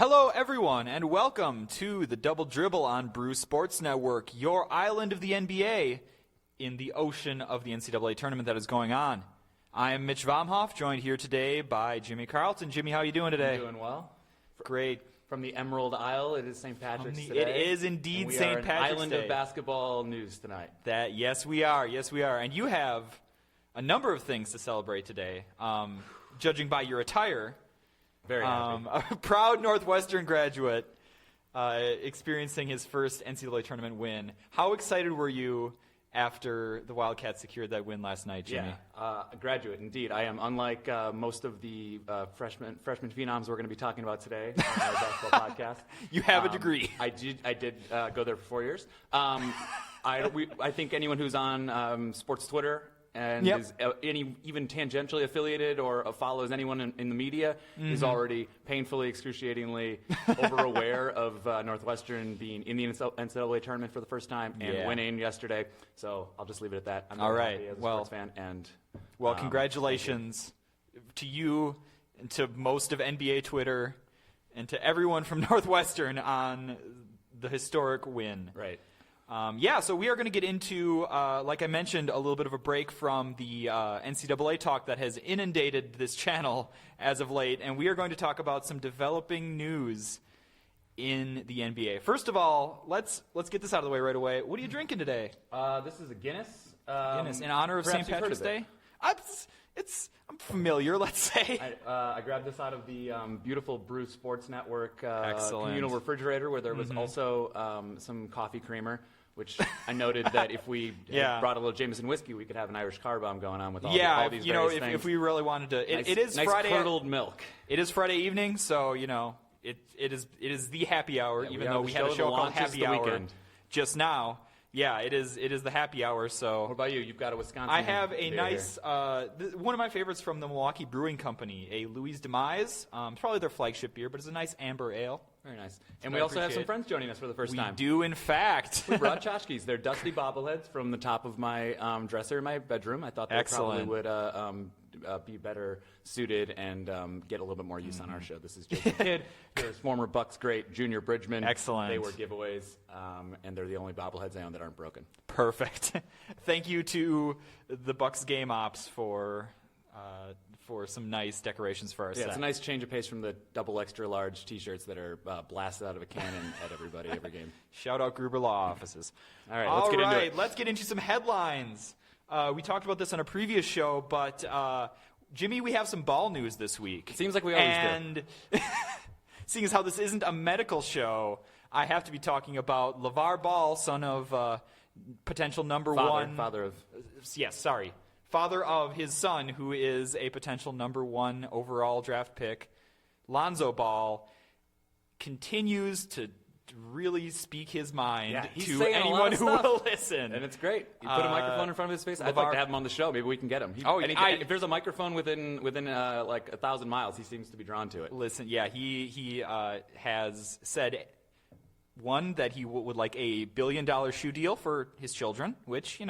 Hello, everyone, and welcome to the Double Dribble on Brew Sports Network, your island of the NBA in the ocean of the NCAA tournament that is going on. I am Mitch Vomhoff, joined here today by Jimmy Carlton. Jimmy, how are you doing today? I'm doing well. Great. From the Emerald Isle, it is St. Patrick's today. It is indeed St. Patrick's Day. Island of basketball news tonight. Yes, we are. And you have a number of things to celebrate today. Judging by your attire, very happy. A proud Northwestern graduate experiencing his first NCAA tournament win. How excited were you after the Wildcats secured that win last night, Jimmy? Yeah, a graduate indeed. I am unlike most of the freshman phenoms we're going to be talking about today on our basketball podcast. You have a degree. I did go there for 4 years. I think anyone who's on sports Twitter and is even tangentially affiliated or follows anyone in the media is already painfully, excruciatingly over-aware of Northwestern being in the NCAA tournament for the first time and winning yesterday. So I'll just leave it at that. I'm very happy as a sports fan. Well, congratulations to you and to most of NBA Twitter and to everyone from Northwestern on the historic win. Right. So we are going to get into, like I mentioned, a little bit of a break from the NCAA talk that has inundated this channel as of late, and we are going to talk about some developing news in the NBA. First of all, let's get this out of the way right away. What are you drinking today? This is a Guinness. Guinness, in honor of St. Patrick's Day? I'm familiar, let's say. I grabbed this out of the beautiful Brew Sports Network Excellent. communal refrigerator where there was also some coffee creamer, which I noted that if we brought a little Jameson whiskey, we could have an Irish car bomb going on with all these various things. If we really wanted to. It is nice Friday. Curdled milk. It is Friday evening, so, it is the happy hour, even though we had a show called Happy Hour weekend. Just now. Yeah, it is the happy hour. So what about you? You've got a Wisconsin. I have a nice one of my favorites from the Milwaukee Brewing Company, a Louis Demise. It's probably their flagship beer, but it's a nice amber ale. Very nice. And we also have some friends joining us for the first time. We do, in fact. We brought tchotchkes. They're dusty bobbleheads from the top of my dresser in my bedroom. I thought they probably would be better suited and get a little bit more use on our show. This is Jason Kidd. There's former Bucks great Junior Bridgman. Excellent. They were giveaways, and they're the only bobbleheads I own that aren't broken. Perfect. Thank you to the Bucks Game Ops for some nice decorations for our set. It's a nice change of pace from the double extra large T-shirts that are blasted out of a cannon at everybody every game. Shout out Gruber Law Offices. All right, let's get into it. Let's get into some headlines. We talked about this on a previous show, but Jimmy, we have some ball news this week. It seems like we always do. And seeing as how this isn't a medical show, I have to be talking about LeVar Ball, son of potential father of his son, who is a potential number 1 overall draft pick. Lonzo Ball continues to really speak his mind to anyone who will listen. And it's great. You put a microphone in front of his face. I'd like to have him on the show. Maybe we can get him. If there's a microphone within like 1,000 miles, he seems to be drawn to it. Listen, he has said, one, that he would like a $1 billion shoe deal for his children, which,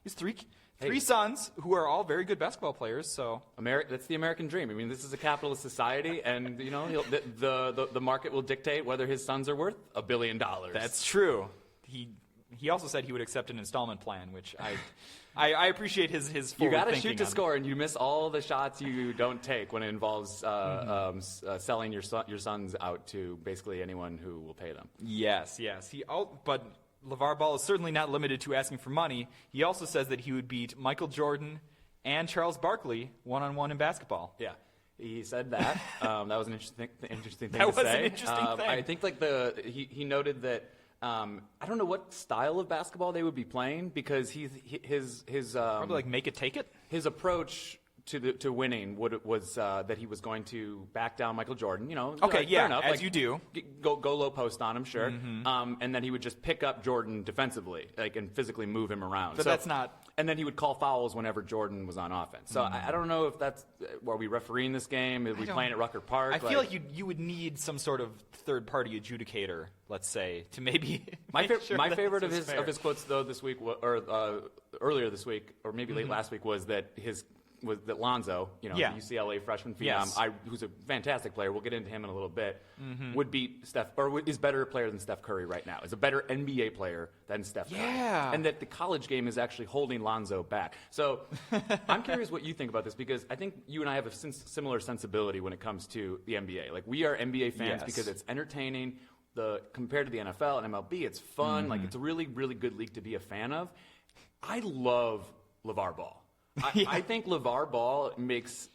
he's three sons who are all very good basketball players. So that's the American dream. I mean, this is a capitalist society, and the market will dictate whether his sons are worth $1 billion. That's true. He also said he would accept an installment plan, which I appreciate his forward thinking. You got to shoot to score, and you miss all the shots you don't take when it involves selling your sons out to basically anyone who will pay them. Yes. But LeVar Ball is certainly not limited to asking for money. He also says that he would beat Michael Jordan and Charles Barkley one-on-one in basketball. Yeah, he said that. That was an interesting thing to say. That was an interesting thing. I think he noted that I don't know what style of basketball they would be playing because his probably like make it take it. His approach to winning was that he was going to back down Michael Jordan. Okay, fair enough. As you do. Go low post on him, sure. And then he would just pick up Jordan defensively, and physically move him around. But that's not. And then he would call fouls whenever Jordan was on offense. So I don't know if that's. Are we refereeing this game? Are we playing at Rucker Park? I feel like you would need some sort of third-party adjudicator, let's say, to maybe. My favorite of his quotes though this week, or earlier this week, or maybe late last week, was that was that Lonzo, the UCLA freshman phenom, who's a fantastic player. We'll get into him in a little bit. Would beat Steph, or is better player than Steph Curry right now. Is a better NBA player than Steph Curry. And that the college game is actually holding Lonzo back. So I'm curious what you think about this, because I think you and I have a similar sensibility when it comes to the NBA. Like, we are NBA fans because it's entertaining. Compared to the NFL and MLB, it's fun. Like, it's a really, really good league to be a fan of. I love LeVar Ball. I think LeVar Ball makes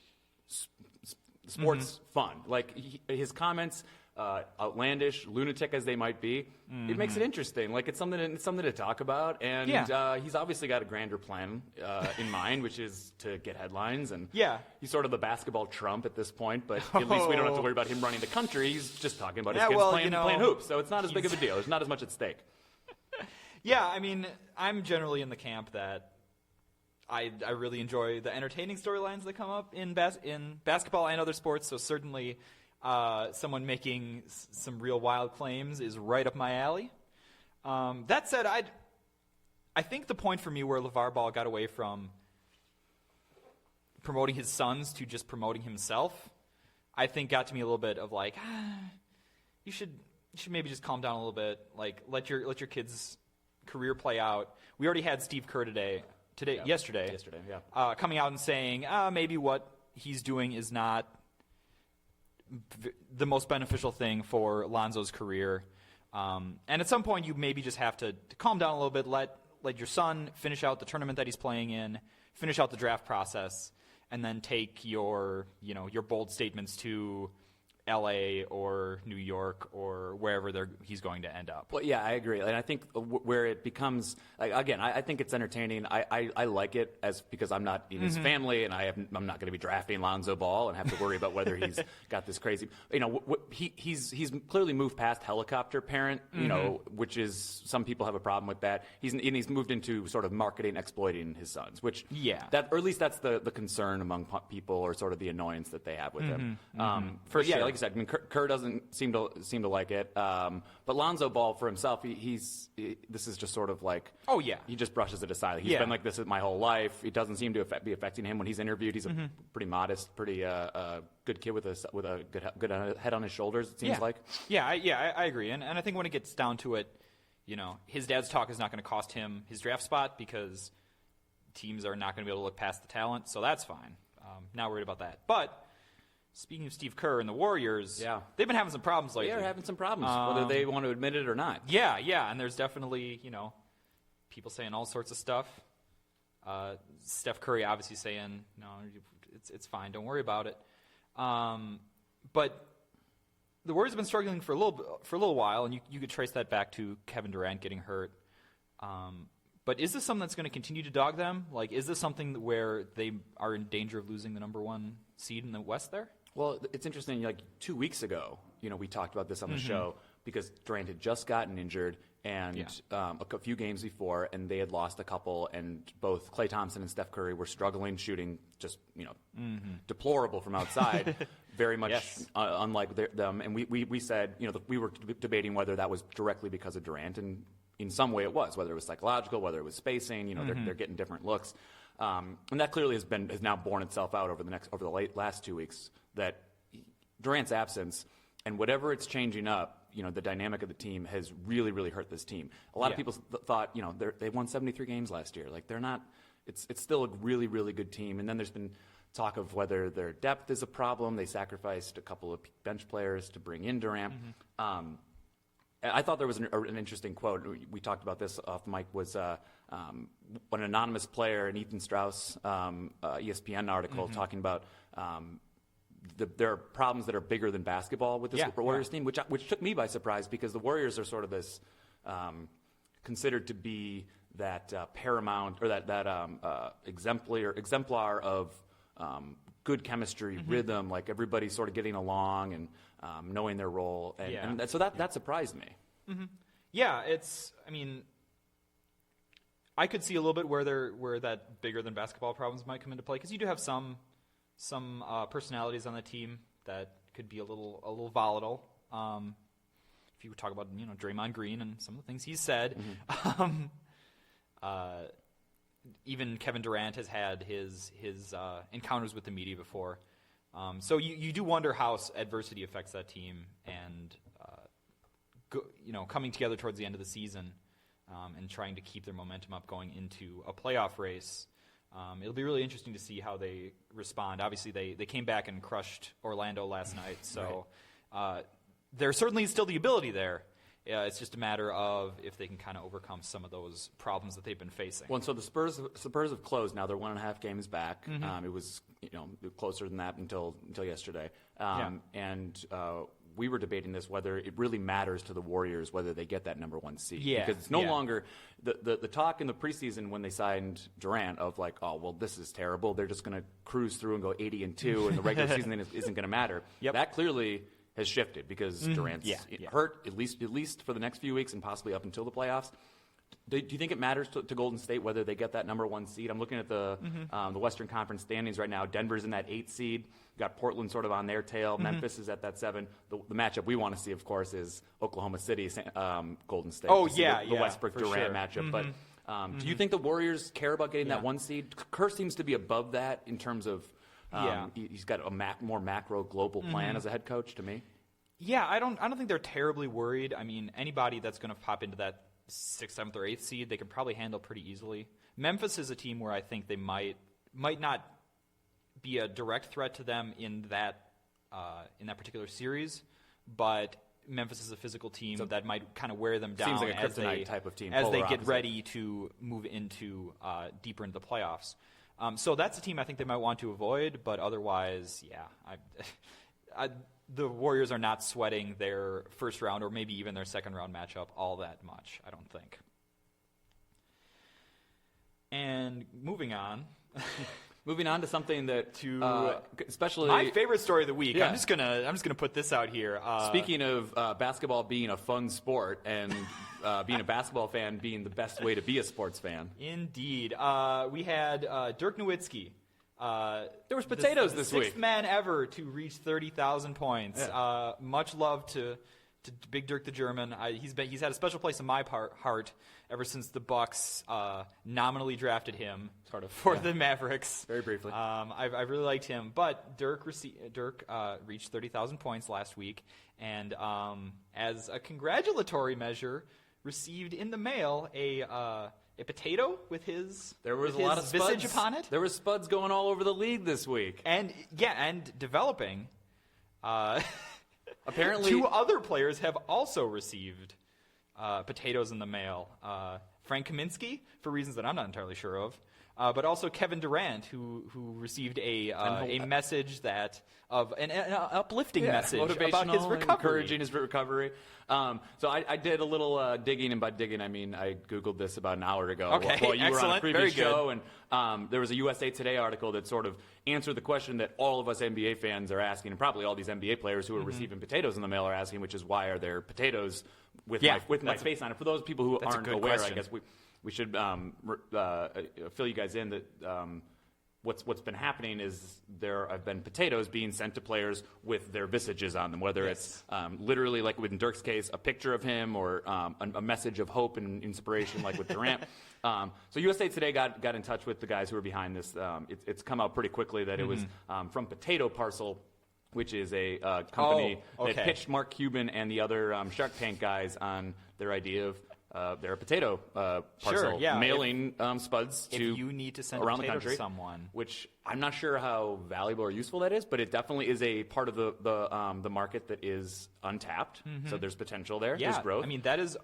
sports fun. Like, his comments, outlandish, lunatic as they might be, it makes it interesting. Like, it's something to talk about. And he's obviously got a grander plan in mind, which is to get headlines. And he's sort of the basketball Trump at this point. But at least we don't have to worry about him running the country. He's just talking about his kids playing hoops. So it's not as big of a deal. There's not as much at stake. I mean, I'm generally in the camp that I really enjoy the entertaining storylines that come up in basketball and other sports. So certainly someone making some real wild claims is right up my alley. That said, I think the point for me where LeVar Ball got away from promoting his sons to just promoting himself, I think got to me a little bit of like, you should maybe just calm down a little bit. Like, let your kids' career play out. We already had Steve Kerr yesterday, coming out and saying maybe what he's doing is not the most beneficial thing for Lonzo's career. And at some point, you maybe just have to calm down a little bit, let your son finish out the tournament that he's playing in, finish out the draft process, and then take your bold statements to LA or New York or wherever he's going to end up. Well, yeah, I agree. And I think where it becomes, again, I think it's entertaining. I like it because I'm not in his family, and I'm not going to be drafting Lonzo Ball and have to worry about whether he's got this crazy, he's clearly moved past helicopter parent, which is, some people have a problem with that. He's moved into sort of marketing, exploiting his sons, which or at least that's the concern among people, or sort of the annoyance that they have with him. For sure. Like I said, I mean, Kerr doesn't seem to like it, but Lonzo Ball for himself, this is just sort of like, he just brushes it aside. He's been like this my whole life. It doesn't seem to be affecting him when he's interviewed. He's a pretty modest, pretty good kid with a good head on his shoulders. It seems like. I agree, and I think when it gets down to it, his dad's talk is not going to cost him his draft spot, because teams are not going to be able to look past the talent, so that's fine. Not worried about that, but. Speaking of Steve Kerr and the Warriors, they've been having some problems lately. They're having some problems, whether they want to admit it or not. Yeah, and there's definitely, people saying all sorts of stuff. Steph Curry obviously saying, no, it's fine, don't worry about it. But the Warriors have been struggling for a little while, and you could trace that back to Kevin Durant getting hurt. But is this something that's going to continue to dog them? Like, is this something where they are in danger of losing the number one seed in the West there? Well, it's interesting. Like 2 weeks ago, we talked about this on the show, because Durant had just gotten injured, and a few games before, and they had lost a couple, and both Klay Thompson and Steph Curry were struggling shooting, just deplorable from outside, very much unlike them. And we said, we were debating whether that was directly because of Durant, and in some way it was, whether it was psychological, whether it was spacing. They're getting different looks. And that clearly has now borne itself out over the last 2 weeks, that Durant's absence and whatever it's changing up, the dynamic of the team has really, really hurt this team. A lot of people thought, they won 73 games last year. Like, they're not. It's still a really, really good team. And then there's been talk of whether their depth is a problem. They sacrificed a couple of bench players to bring in Durant. I thought there was an interesting quote. We talked about this off mic. Was an anonymous player, an Ethan Strauss ESPN article, talking about there are problems that are bigger than basketball with this Warriors team, which took me by surprise, because the Warriors are sort of this considered to be that paramount, or that exemplar of good chemistry, rhythm, like everybody's sort of getting along and knowing their role, and so that surprised me. Yeah, I could see a little bit where that bigger than basketball problems might come into play, because you do have some personalities on the team that could be a little volatile. If you talk about Draymond Green and some of the things he's said, even Kevin Durant has had his encounters with the media before. So you do wonder how adversity affects that team, and coming together towards the end of the season and trying to keep their momentum up going into a playoff race. It'll be really interesting to see how they respond. Obviously, they came back and crushed Orlando last night, so there's certainly still the ability there. It's just a matter of if they can kind of overcome some of those problems that they've been facing. Well, and so the Spurs have closed now. They're 1.5 games back. It was closer than that until yesterday. And we were debating this, whether it really matters to the Warriors whether they get that number 1 seed. Yeah. Because it's no longer the talk in the preseason when they signed Durant of like, oh, well, this is terrible. They're just going to cruise through and go 80-2, and the regular season isn't going to matter. Yep. That clearly has shifted because Durant's hurt at least for the next few weeks and possibly up until the playoffs. Do you think it matters to Golden State whether they get that number 1 seed? I'm looking at the Western Conference standings right now. Denver's in that 8 seed. You've got Portland sort of on their tail. Memphis is at that 7. The matchup we want to see, of course, is Oklahoma City, Golden State. Oh, the Westbrook-Durant matchup. But do you think the Warriors care about getting that 1 seed? Kerr seems to be above that in terms of he's got a more macro global plan as a head coach to me. Yeah, I don't think they're terribly worried. I mean, anybody that's going to pop into that 6th, 7th, or 8th seed, they can probably handle pretty easily. Memphis is a team where I think they might not be a direct threat to them in that particular series, but Memphis is a physical team that might kind of wear them down. Seems like a kryptonite type of team, as they get ready to move into deeper into the playoffs. So that's a team I think they might want to avoid, but otherwise, the Warriors are not sweating their first round or maybe even their second round matchup all that much, I don't think. And moving on. Moving on to something that especially my favorite story of the week. Yeah. I'm just gonna put this out here. Speaking of basketball being a fun sport and being a basketball fan being the best way to be a sports fan. Indeed. We had Dirk Nowitzki. There was potatoes this week. 6th man ever to reach 30,000 points. Yeah. Much love to Big Dirk the German. He's had a special place in my heart ever since the Bucks nominally drafted him for the Mavericks. Very briefly. I really liked him. But Dirk reached 30,000 points last week, and as a congratulatory measure, received in the mail a potato with his lot of visage upon it. There were spuds going all over the league this week. And developing. Apparently, 2 other players have also received potatoes in the mail. Frank Kaminsky, for reasons that I'm not entirely sure of, but also Kevin Durant, who received a message of an uplifting message about his recovery. Encouraging his recovery. So I did a little digging, and by digging I mean I Googled this about an hour ago while you were on a previous show, and there was a USA Today article that sort of answered the question that all of us NBA fans are asking, and probably all these NBA players who are receiving potatoes in the mail are asking, which is why are there potatoes with my face on it? For those people who aren't aware, question. I guess we should fill you guys in that what's been happening is there have been potatoes being sent to players with their visages on them, whether it's literally, like in Dirk's case, a picture of him, or a message of hope and inspiration, like with Durant. So USA Today got in touch with the guys who are behind this. It's come out pretty quickly that it was from Potato Parcel, which is a company that pitched Mark Cuban and the other Shark Tank guys on their idea of their potato parcel, mailing spuds to you need to send around a the potato country, to someone. which I'm not sure how valuable or useful that is, but it definitely is a part of the market that is untapped. So there's potential there. Yeah, there's growth. I mean that is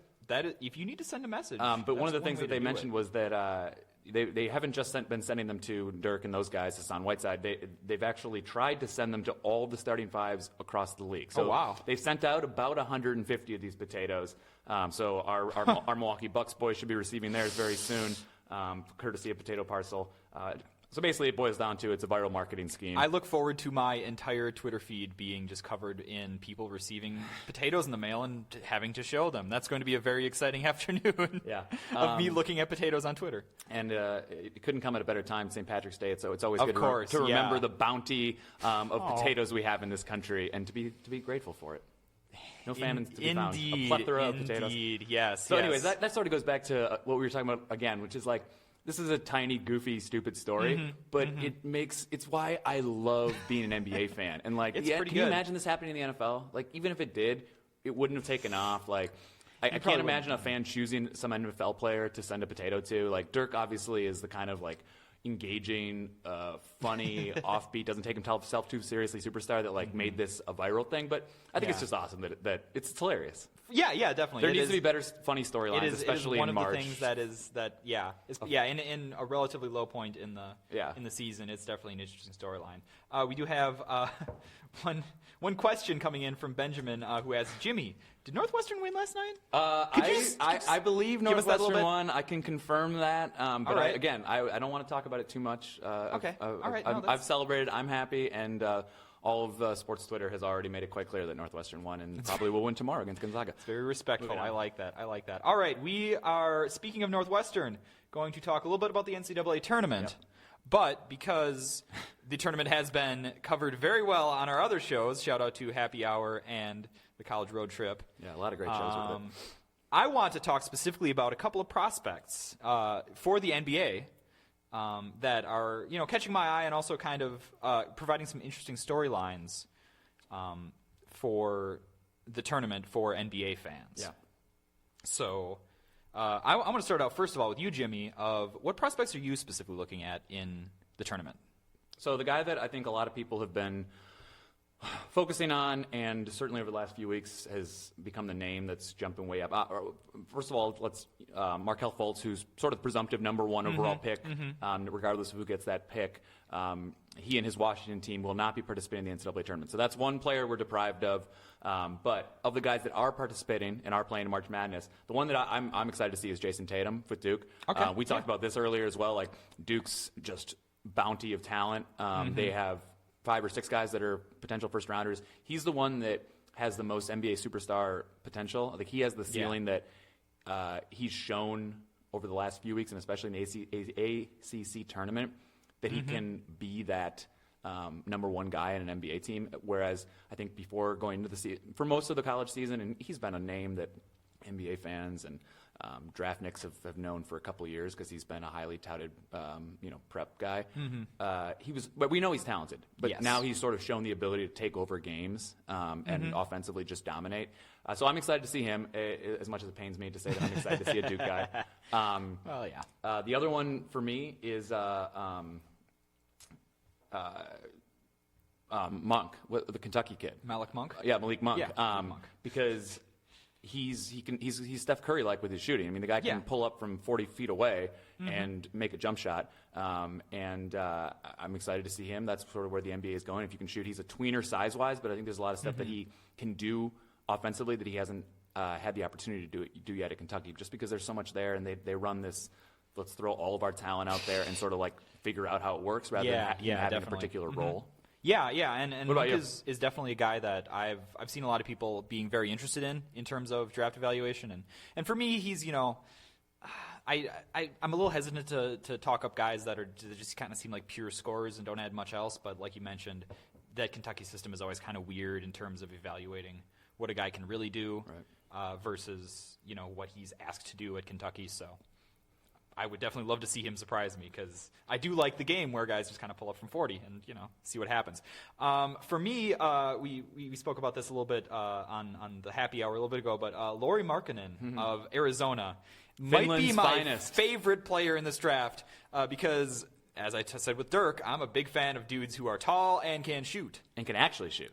if you need to send a message. But one of the things that they mentioned was that they haven't just been sending them to Dirk and those guys, Hassan Whiteside. They've actually tried to send them to all the starting fives across the league. So they've sent out about 150 of these potatoes. So our Milwaukee Bucks boys should be receiving theirs very soon, courtesy of Potato Parcel. So basically it boils down to it's a viral marketing scheme. I look forward to my entire Twitter feed being just covered in people receiving potatoes in the mail and having to show them. That's going to be a very exciting afternoon of me looking at potatoes on Twitter. And it couldn't come at a better time, St. Patrick's Day, so it's always good to remember the bounty of potatoes we have in this country and to be grateful for it. No famines to be found. A plethora of potatoes. Indeed, yes. So anyways, that sort of goes back to what we were talking about again, which is like, this is a tiny, goofy, stupid story, but it's why I love being an NBA fan. And like, It's pretty can you good. imagine this happening in the NFL? Like, even if it did, it wouldn't have taken off. Like, I can't probably imagine a fan choosing some NFL player to send a potato to. Like, Dirk obviously is the kind of like engaging, funny, offbeat, doesn't take himself too seriously superstar that like made this a viral thing. But I think it's just awesome that it's hilarious. Yeah, definitely. There needs to be better funny storylines, especially one in of March. the things in a relatively low point in the season, it's definitely an interesting storyline. We do have one question coming in from Benjamin, who asks, Jimmy, did Northwestern win last night? I believe give us that a little Northwestern bit? won. I can confirm that. But All right. I don't want to talk about it too much. Okay. All right. No, I've celebrated. I'm happy, and all of sports Twitter has already made it quite clear that Northwestern won, and probably will win tomorrow against Gonzaga. It's very respectful. Moving on. I like that. All right, we are, speaking of Northwestern, going to talk a little bit about the NCAA tournament. Yep. But because the tournament has been covered very well on our other shows, shout out to Happy Hour and the College Road Trip. Yeah, a lot of great shows with it. I want to talk specifically about a couple of prospects for the NBA that are, catching my eye and also kind of providing some interesting storylines for the tournament for NBA fans. Yeah. So I want to start out first of all with you, Jimmy. Of what prospects are you specifically looking at in the tournament? So the guy that I think a lot of people have been focusing on, and certainly over the last few weeks has become the name that's jumping way up. First of all, let's Markelle Fultz, who's sort of presumptive number one overall pick, regardless of who gets that pick. He and his Washington team will not be participating in the NCAA tournament. So that's one player we're deprived of. But of the guys that are participating and are playing in March Madness, the one that I'm excited to see is Jason Tatum with Duke. Okay. We talked about this earlier as well. Like, Duke's just bounty of talent. They have 5 or 6 guys that are potential first rounders. He's the one that has the most NBA superstar potential. Like, he has the ceiling that he's shown over the last few weeks, and especially in the ACC tournament, that he can be that number one guy in an NBA team. Whereas I think before going into the season, for most of the college season, and he's been a name that NBA fans and draft nicks have known for a couple of years because he's been a highly touted, prep guy. But we know he's talented. But Yes. now he's sort of shown the ability to take over games and offensively just dominate. So I'm excited to see him, as much as it pains me to say that I'm excited to see a Duke guy. Well, yeah. The other one for me is Monk, the Kentucky kid. Malik Monk? Yeah, Malik Monk. Yeah, Malik Monk. Because he's Steph Curry like with his shooting. I mean, the guy can pull up from 40 feet away and make a jump shot. I'm excited to see him. That's sort of where the NBA is going. If you can shoot, he's a tweener size-wise, but I think there's a lot of stuff that he can do offensively that he hasn't had the opportunity to do yet at Kentucky, just because there's so much there, and they run this, let's throw all of our talent out there and sort of like figure out how it works rather than having definitely. a particular role. Yeah, and What about Monk you? is definitely a guy that I've seen a lot of people being very interested in terms of draft evaluation, and for me, he's I'm a little hesitant to talk up guys that just kind of seem like pure scorers and don't add much else, but like you mentioned, that Kentucky system is always kind of weird in terms of evaluating what a guy can really do versus what he's asked to do at Kentucky. So I would definitely love to see him surprise me because I do like the game where guys just kind of pull up from 40 and see what happens. For me, we spoke about this a little bit on the happy hour a little bit ago, but Lauri Markkanen of Arizona might be Finland's my finest. favorite player in this draft because, as I said with Dirk, I'm a big fan of dudes who are tall and can shoot. And can actually shoot.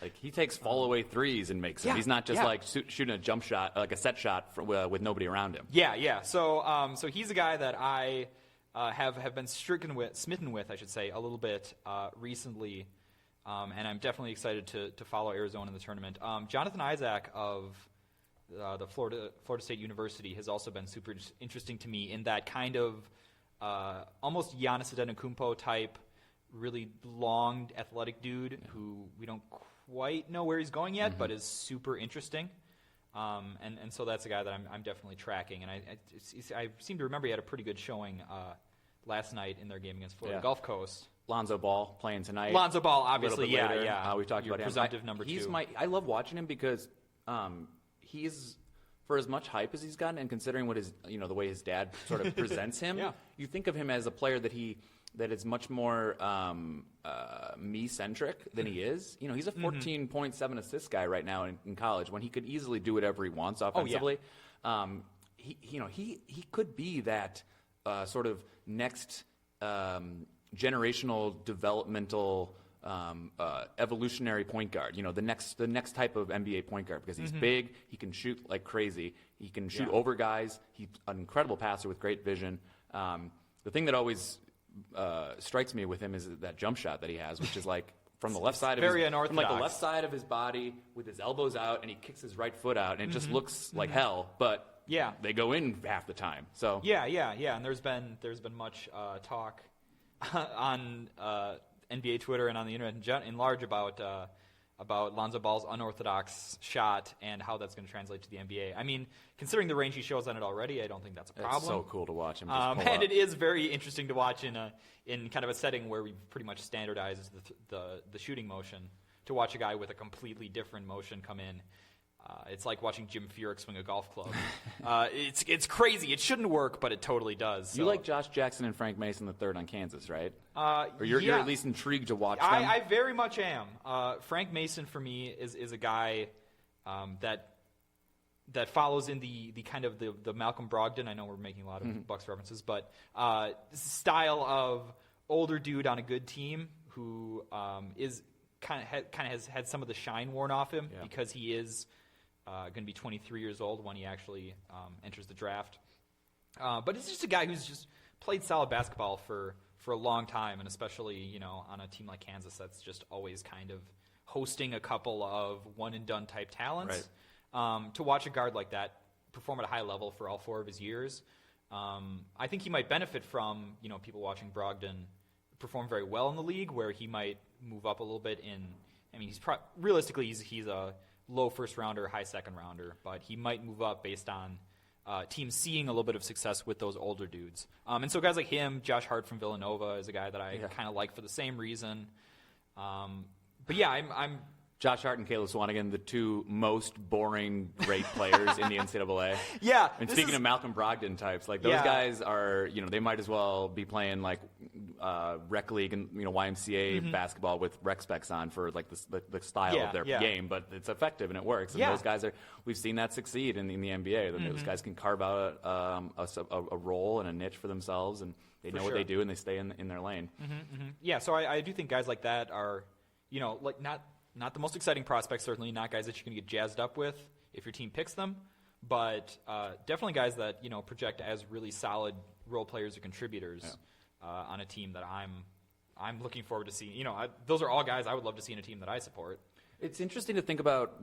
Like, he takes fall-away threes and makes them. Yeah, He's not just yeah. like shooting a jump shot, like a set shot with nobody around him. Yeah. So he's a guy that I have been smitten with, I should say, a little bit recently, and I'm definitely excited to follow Arizona in the tournament. Jonathan Isaac of the Florida State University has also been super interesting to me in that kind of almost Giannis Antetokounmpo type, really long, athletic dude who we don't quite know where he's going yet, but is super interesting. And so that's a guy that I'm definitely tracking. And I seem to remember he had a pretty good showing last night in their game against Florida Gulf Coast. Lonzo Ball playing tonight. Lonzo Ball, A little obviously, bit later. yeah. We talked Your about him. presumptive number He's two. I love watching him because he's, for as much hype as he's gotten, and considering what his, the way his dad sort of presents him, you think of him as a player that is much more me-centric than he is. He's a 14.7 assist guy right now in college when he could easily do whatever he wants offensively. He could be that sort of next generational developmental evolutionary point guard. The next type of NBA point guard, because he's big, he can shoot like crazy, he can shoot over guys. He's an incredible passer with great vision. The thing that always strikes me with him is that jump shot that he has, which is like from the left side of unorthodox. From like the left side of his body with his elbows out, and he kicks his right foot out, and it just looks like hell, but they go in half the time. So and there's been much talk on NBA Twitter and on the internet in large about Lonzo Ball's unorthodox shot and how that's going to translate to the NBA. I mean, considering the range he shows on it already, I don't think that's a problem. It's so cool to watch him just pull and up. it is very interesting to watch in kind of a setting where we've pretty much standardized the shooting motion. To watch a guy with a completely different motion come in, it's like watching Jim Furyk swing a golf club. It's crazy. It shouldn't work, but it totally does. So. You like Josh Jackson and Frank Mason III on Kansas, right? Or you're at least intrigued to watch them? I very much am. Frank Mason, for me, is a guy that follows in the kind of the Malcolm Brogdon. I know we're making a lot of Bucks references, but style of older dude on a good team who is kind of has had some of the shine worn off him because he is going to be 23 years old when he actually enters the draft. But it's just a guy who's just played solid basketball for a long time, and especially on a team like Kansas that's just always kind of hosting a couple of one-and-done type talents. Right. To watch a guard like that perform at a high level for all 4 of his years, I think he might benefit from people watching Brogdon perform very well in the league, where he might move up a little bit realistically he's a low first rounder, high second rounder, but he might move up based on teams seeing a little bit of success with those older dudes. And so guys like him, Josh Hart from Villanova is a guy that I kind of like for the same reason. But yeah, I'm Josh Hart and Caleb Swanigan, the 2 most boring great players in the NCAA. Yeah. And speaking of Malcolm Brogdon types, like those guys are, they might as well be playing like rec league and YMCA basketball with rec specs on for like the style of their game, but it's effective and it works. And those guys we've seen that succeed in the NBA. Those guys can carve out a role and a niche for themselves, and they know what they do and they stay in their lane. Yeah, so I do think guys like that are, like not the most exciting prospects, certainly not guys that you're going to get jazzed up with if your team picks them, but definitely guys that project as really solid role players or contributors on a team that I'm looking forward to seeing. Those are all guys I would love to see in a team that I support. It's interesting to think about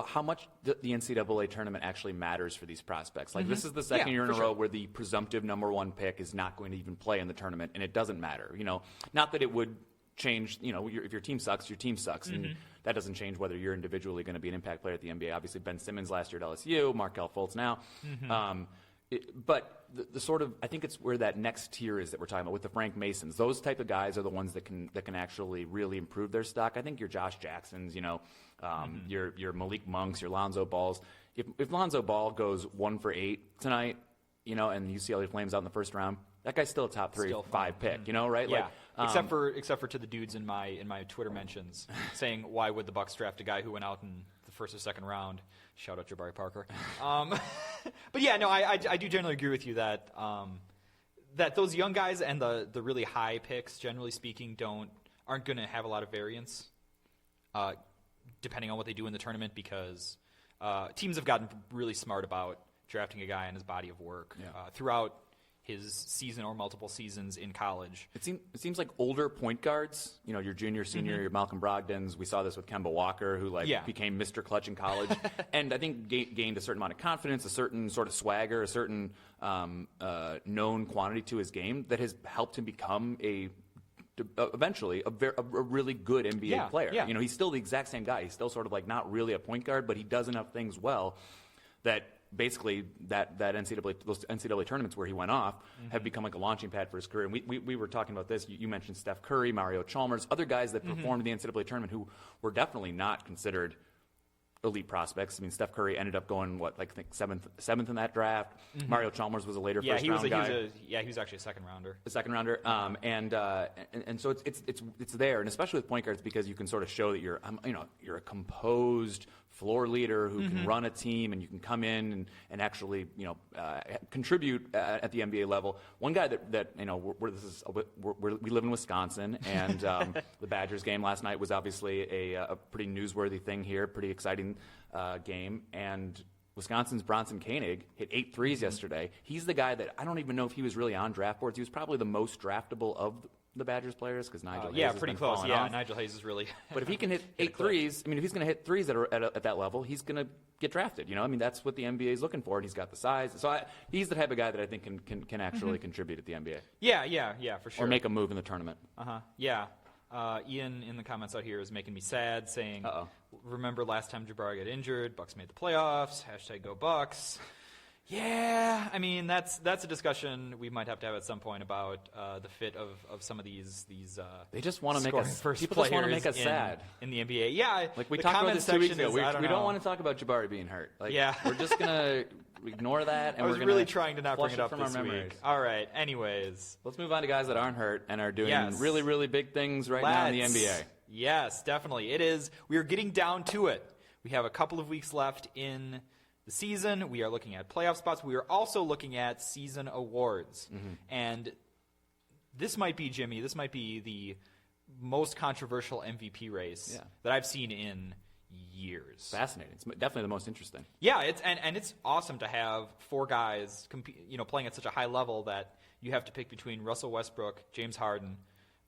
how much the NCAA tournament actually matters for these prospects. Like this is the second year in a row where the presumptive number 1 pick is not going to even play in the tournament, and it doesn't matter. Not that it would change, if your team sucks, your team sucks, and that doesn't change whether you're individually going to be an impact player at the NBA. Obviously, Ben Simmons last year at LSU, Markelle Fultz now. But the sort of, I think it's where that next tier is that we're talking about with the Frank Masons. Those type of guys are the ones that can actually really improve their stock. I think your Josh Jacksons, your Malik Monks, your Lonzo Balls. If Lonzo Ball goes 1 for 8 tonight, and UCLA Flames out in the first round, that guy's still a top 3, 5 pick, right? Yeah. Except for to the dudes in my Twitter mentions saying, why would the Bucks draft a guy who went out in the first or second round? Shout out Jabari Parker. But yeah, no, I do generally agree with you that that those young guys and the really high picks, generally speaking, aren't going to have a lot of variance depending on what they do in the tournament, because teams have gotten really smart about drafting a guy and his body of work throughout his season or multiple seasons in college. It seems like older point guards, your junior, senior, your Malcolm Brogdons. We saw this with Kemba Walker, who became Mr. Clutch in college, and I think gained a certain amount of confidence, a certain sort of swagger, a certain known quantity to his game that has helped him become eventually a really good NBA player. Yeah. He's still the exact same guy. He's still sort of like not really a point guard, but he does enough things well that basically that those NCAA tournaments where he went off have become like a launching pad for his career. And we were talking about this. You mentioned Steph Curry, Mario Chalmers, other guys that performed in the NCAA tournament who were definitely not considered elite prospects. I mean, Steph Curry ended up going I think seventh in that draft. Mario Chalmers was a later first round guy. He was actually a second rounder. A second rounder, and so it's there, and especially with point guards because you can sort of show that you're a composed floor leader who can run a team, and you can come in and actually contribute at the NBA level. One guy that we live in Wisconsin, and the Badgers game last night was obviously a pretty newsworthy thing here, pretty exciting game, and Wisconsin's Bronson Koenig hit 8 threes yesterday. He's the guy that I don't even know if he was really on draft boards. He was probably the most draftable of the Badgers players because Nigel Hayes has pretty been close. falling Yeah, off. Nigel Hayes is really. But if he can hit 8 threes, I mean, if he's going to hit threes that are at that level, he's going to get drafted. I mean, that's what the NBA is looking for, and he's got the size. So he's the type of guy that I think can actually contribute at the NBA. Yeah, for sure. Or make a move in the tournament. Yeah. Ian in the comments out here is making me sad, saying, "Remember last time Jabari got injured? Bucks made the playoffs. #Go Bucks." Yeah, I mean that's a discussion we might have to have at some point about the fit of some of these. They just want to make us. First People just want to make us in, sad in the NBA. Yeah, like we the talked about this 2 weeks ago. We don't want to talk about Jabari being hurt. Like, yeah, we're just gonna ignore that. And I was we're really trying to not bring it up from this our week. memories. All right. Anyways, let's move on to guys that aren't hurt and are doing Yes. really, really big things right now in the NBA. Yes, definitely. It is. We are getting down to it. We have a couple of weeks left in the season. We are looking at playoff spots. We are also looking at season awards. And this might be, Jimmy, the most controversial MVP race that I've seen in years. Fascinating. It's definitely the most interesting. Yeah, it's awesome to have 4 guys playing at such a high level that you have to pick between Russell Westbrook, James Harden,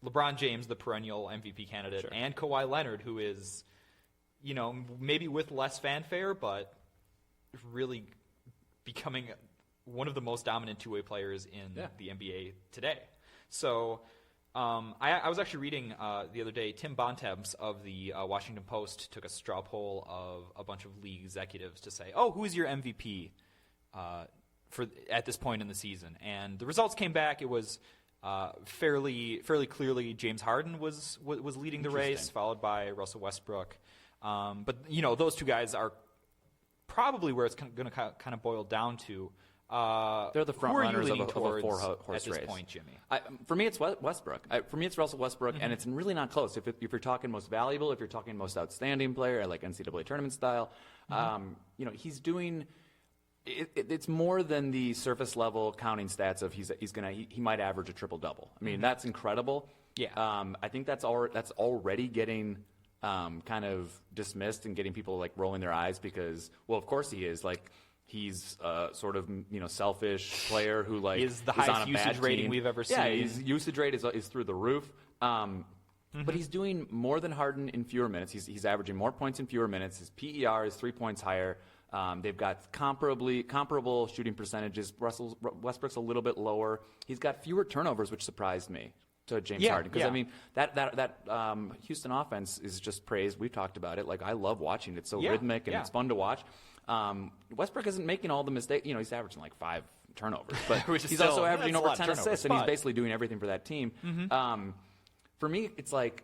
LeBron James, the perennial MVP candidate, and Kawhi Leonard, who is, maybe with less fanfare, but really becoming one of the most dominant two-way players in the NBA today. So I was actually reading the other day, Tim Bontemps of the Washington Post took a straw poll of a bunch of league executives to say, who is your MVP at this point in the season? And the results came back. It was fairly clearly James Harden was leading the race, followed by Russell Westbrook. But those two guys are probably where it's going to kind of boil down to. They're the front runners of a 4-horse race. At this race. point, Jimmy. For me, it's Westbrook. For me, it's Russell Westbrook, and it's really not close. If you're talking most valuable, if you're talking most outstanding player, like NCAA tournament style, he's doing. It's more than the surface level counting stats of he might average a triple double. I mean, that's incredible. Yeah. I think that's already getting kind of dismissed and getting people like rolling their eyes because, well, of course he is. Like, he's a sort of selfish player who like is the highest on a usage bad rating team. we've ever seen. Yeah, his usage rate is through the roof. But he's doing more than Harden in fewer minutes. He's averaging more points in fewer minutes. His PER is 3 points higher. They've got comparable shooting percentages. Westbrook's a little bit lower. He's got fewer turnovers, which surprised me, to James Harden. Because, I mean, that Houston offense is just praised. We've talked about it. Like, I love watching it. It's so rhythmic and it's fun to watch. Westbrook isn't making all the mistakes. He's averaging like 5 turnovers. But he's also averaging over 10 assists, and he's basically doing everything for that team. For me, it's like,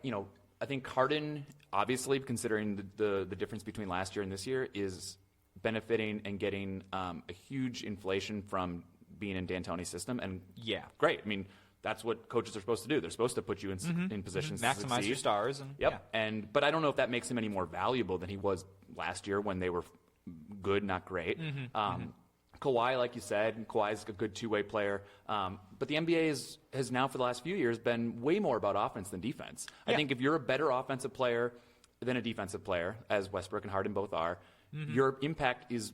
I think Harden, obviously, considering the difference between last year and this year, is benefiting and getting a huge inflation from being in D'Antoni's system. And great. I mean, that's what coaches are supposed to do. They're supposed to put you in positions to maximize succeed. your stars. And, But I don't know if that makes him any more valuable than he was last year when they were good, not great. Kawhi, like you said, Kawhi's a good two-way player. But the NBA has now, for the last few years, been way more about offense than defense. I think if you're a better offensive player than a defensive player, as Westbrook and Harden both are, your impact is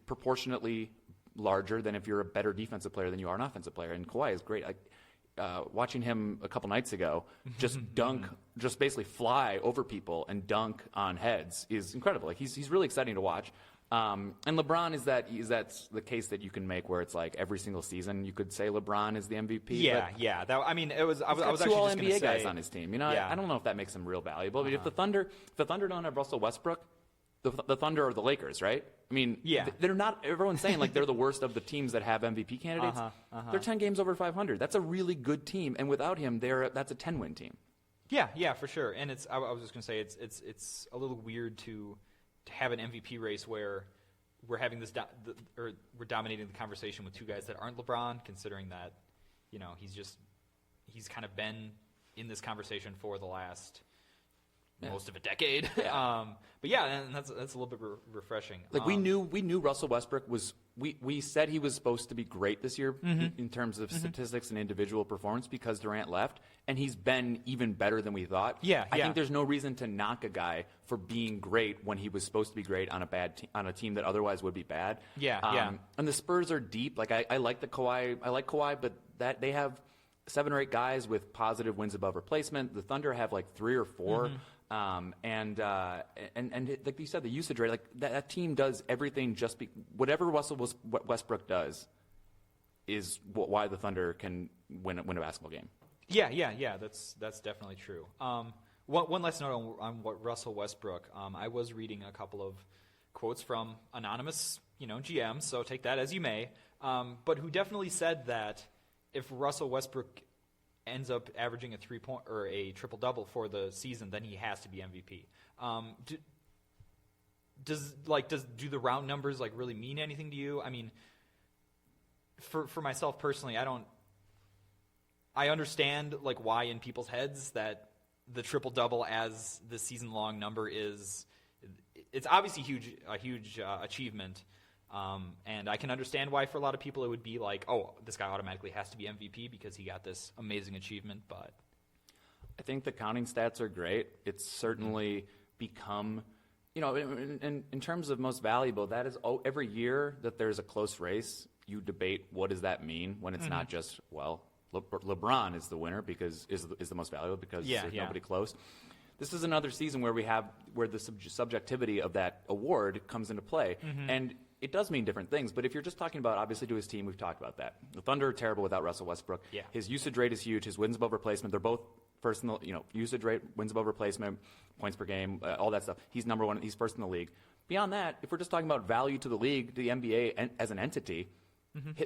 proportionately larger than if you're a better defensive player than you are an offensive player. And Kawhi is great. Watching him a couple nights ago just dunk, just basically fly over people and dunk on heads is incredible. Like he's really exciting to watch. And LeBron is that the case that you can make where it's like every single season you could say LeBron is the MVP. Yeah. It was. I was actually two just going to say, guys on his team. I don't know if that makes him real valuable. But if the Thunder don't have Russell Westbrook, the Thunder are the Lakers, right? I mean, they're not. Everyone's saying like they're the worst of the teams that have MVP candidates. They're 10 games over 500. That's a really good team, and without him, that's a 10-win team. Yeah, for sure. And I was just going to say it's a little weird to have an MVP race where we're having this or we're dominating the conversation with two guys that aren't LeBron, considering that he's kind of been in this conversation for the last most of a decade. Yeah. But yeah, and that's a little bit refreshing. Like we knew Russell Westbrook was. We said he was supposed to be great this year in terms of statistics and individual performance because Durant left, and he's been even better than we thought. I think there's no reason to knock a guy for being great when he was supposed to be great on a team that otherwise would be bad. And the Spurs are deep. Like I like Kawhi, but that they have 7 or 8 guys with positive wins above replacement. The Thunder have like 3 or 4. And like you said, the usage rate, like that team does everything whatever what Westbrook does is why the Thunder can win a basketball game. Yeah. That's definitely true. One last note on what Russell Westbrook. I was reading a couple of quotes from anonymous, GMs, so take that as you may. But who definitely said that if Russell Westbrook ends up averaging a 3-point or a triple-double for the season, then he has to be MVP. Do the round numbers really mean anything to you? I mean, for myself personally, I understand why in people's heads that the triple-double as the season-long number it's obviously a huge achievement. And I can understand why for a lot of people it would be like, oh, this guy automatically has to be MVP because he got this amazing achievement. But I think the counting stats are great. It's certainly become, in terms of most valuable, that is every year that there's a close race, you debate what does that mean when it's not just, LeBron is the winner because is the most valuable because there's nobody close. This is another season where the subjectivity of that award comes into play. And it does mean different things, but if you're just talking about, obviously, to his team, we've talked about that. The Thunder are terrible without Russell Westbrook. His usage rate is huge. His wins above replacement, they're both first in the, usage rate, wins above replacement, points per game, all that stuff. He's number one. He's first in the league. Beyond that, if we're just talking about value to the league, to the NBA as an entity,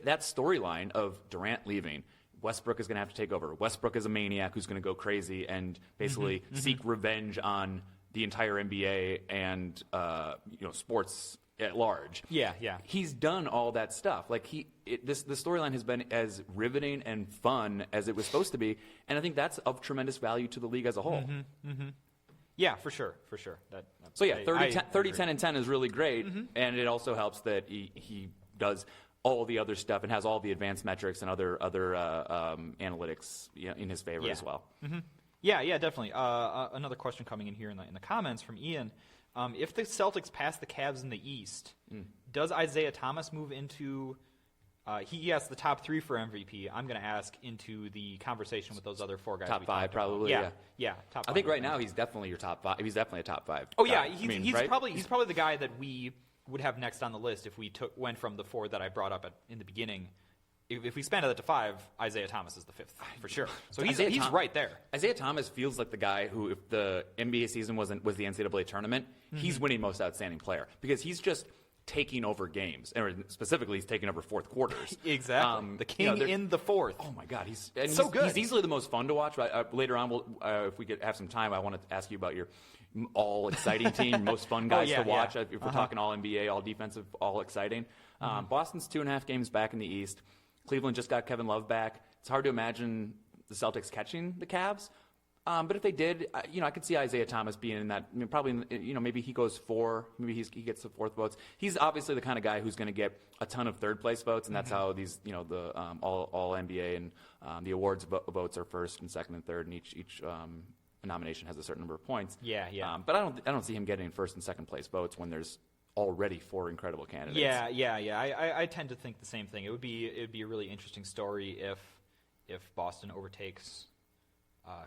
that storyline of Durant leaving, Westbrook is going to have to take over. Westbrook is a maniac who's going to go crazy and basically seek revenge on the entire NBA and sports at large. He's done all that stuff. The storyline has been as riveting and fun as it was supposed to be, and I think that's of tremendous value to the league as a whole. Yeah, for sure. 30, 10, and 10 is really great, and it also helps that he does all the other stuff and has all the advanced metrics and other analytics in his favor as well. Yeah, definitely. Another question coming in here in the comments from Ian. If the Celtics pass the Cavs in the East, does Isaiah Thomas move into he asked the top 3 for MVP. I'm going to ask into the conversation with those other 4 guys. Top 5, probably. Yeah, top 5. I think right now he's definitely your top 5. He's definitely a top 5. Oh yeah, he's probably the guy that we would have next on the list if we went from the 4 that I brought up in the beginning. If we expanded that to 5, Isaiah Thomas is the 5th for sure. So he's right there. Isaiah Thomas feels like the guy who, if the NBA season was the NCAA tournament, he's winning most outstanding player because he's just taking over games, or specifically he's taking over fourth quarters. Exactly. The king in the fourth. Oh my God, he's so good. He's easily the most fun to watch. Later on, if we have some time, I want to ask you about your all exciting team, most fun guys to watch. If we're talking all NBA, all defensive, all exciting. Boston's 2.5 games back in the East. Cleveland just got Kevin Love back. It's hard to imagine the Celtics catching the Cavs. But if they did, I could see Isaiah Thomas being in that. Probably, maybe he goes 4. Maybe he gets the 4th votes. He's obviously the kind of guy who's going to get a ton of third place votes, and that's how these, the all NBA and the awards votes are first and second and third, and each nomination has a certain number of points. Yeah. But I don't see him getting first and second place votes when there's already 4 incredible candidates. Yeah. I tend to think the same thing. It would be a really interesting story if Boston overtakes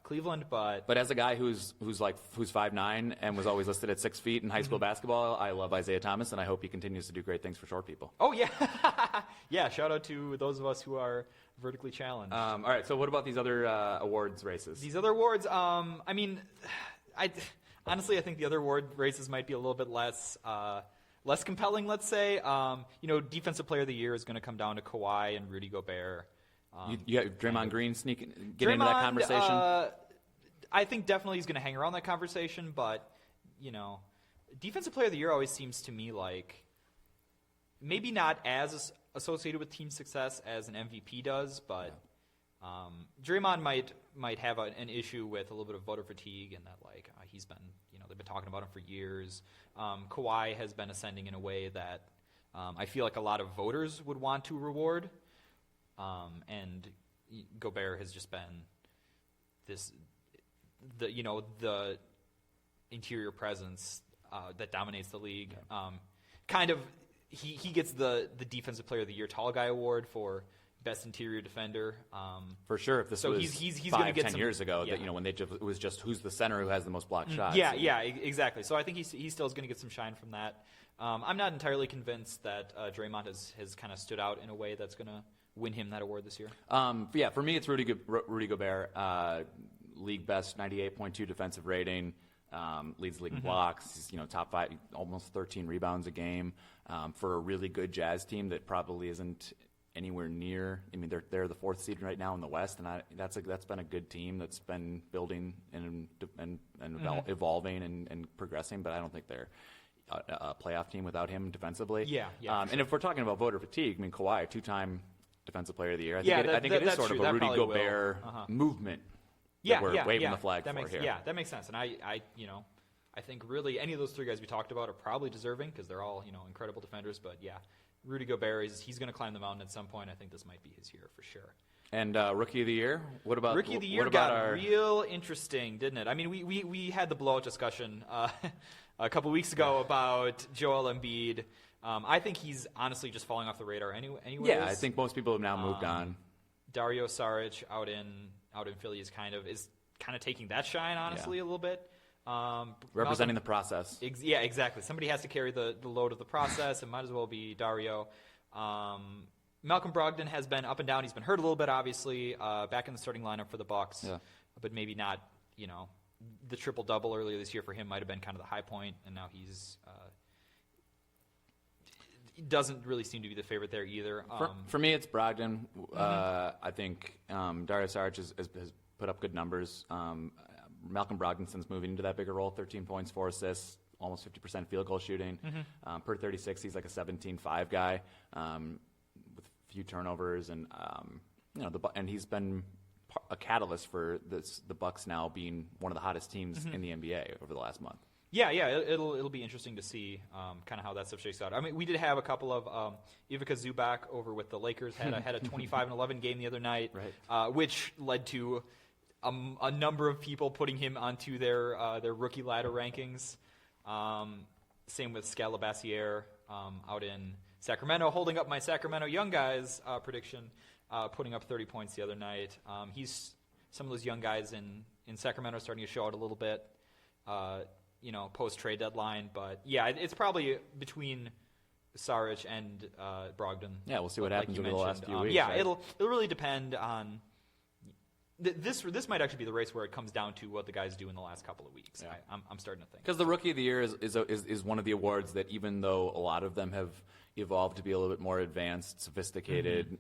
Cleveland, but as a guy who's 5'9" and was always listed at 6 feet in high school basketball, I love Isaiah Thomas, and I hope he continues to do great things for short people. Oh yeah, yeah. Shout out to those of us who are vertically challenged. All right. So what about these other awards races? These other awards, I mean, honestly, I think the other award races might be a little bit less compelling. Let's say, Defensive Player of the Year is going to come down to Kawhi and Rudy Gobert. You got Draymond Green into that conversation? I think definitely he's going to hang around that conversation, but, Defensive Player of the Year always seems to me like maybe not as associated with team success as an MVP does, but Draymond might have an issue with a little bit of voter fatigue, and that like he's been, they've been talking about him for years. Kawhi has been ascending in a way that I feel like a lot of voters would want to reward, and Gobert has just been the interior presence that dominates the league. He gets the Defensive Player of the Year Tall Guy Award for best interior defender. For sure, if this was he's 5-10 years ago, that when it was just who's the center who has the most blocked shots. Yeah, exactly. So I think he still is going to get some shine from that. I'm not entirely convinced that Draymond has kind of stood out in a way that's going to win him that award this year. For me, it's Rudy Gobert, league best 98.2 defensive rating. Leads the league in blocks. He's top 5, almost 13 rebounds a game for a really good Jazz team that probably isn't anywhere near. I mean, they're the 4th seed right now in the West, and that's been a good team that's been building and evolving and progressing. But I don't think they're a playoff team without him defensively. And if we're talking about voter fatigue, I mean, Kawhi, 2-time Defensive Player of the Year. I think it is sort of a Rudy Gobert movement. We're waving the flag for here. Yeah, that makes sense. And I think really any of those 3 guys we talked about are probably deserving because they're all incredible defenders. But yeah, Rudy Gobert he's going to climb the mountain at some point. I think this might be his year for sure. And Rookie of the Year? What about Rookie of the Year? Got real interesting, didn't it? I mean, we had the blowout discussion a couple weeks ago about Joel Embiid. I think he's honestly just falling off the radar anyways. Yeah, I think most people have now moved on. Dario Saric out in Philly is kind of taking that shine, honestly, a little bit. Representing the process. Exactly. Somebody has to carry the load of the process. It might as well be Dario. Malcolm Brogdon has been up and down. He's been hurt a little bit, obviously. Back in the starting lineup for the Bucks, but maybe not. The triple-double earlier this year for him might have been kind of the high point, and now he's doesn't really seem to be the favorite there either. For me, it's Brogdon. I think Dario Saric has put up good numbers. Malcolm Brogdon, since moving into that bigger role, 13 points, 4 assists, almost 50% field goal shooting. Per 36, he's like a 17-5 guy with a few turnovers, and and he's been a catalyst for the Bucks now being one of the hottest teams in the NBA over the last month. Yeah, it'll be interesting to see kind of how that stuff shakes out. I mean, we did have a couple of Ivica Zubac over with the Lakers had a 25-11 game the other night, which led to a number of people putting him onto their rookie ladder rankings. Same with Scalabassiere out in Sacramento, holding up my Sacramento Young Guys prediction, putting up 30 points the other night. He's some of those young guys in Sacramento starting to show out a little bit. Post-trade deadline. But, yeah, it's probably between Saric and Brogdon. Yeah, we'll see what happens over the last few weeks. Yeah, right? It'll really depend on this might actually be the race where it comes down to what the guys do in the last couple of weeks. Yeah. I'm starting to think. Because the Rookie of the Year is one of the awards that, even though a lot of them have evolved to be a little bit more advanced, sophisticated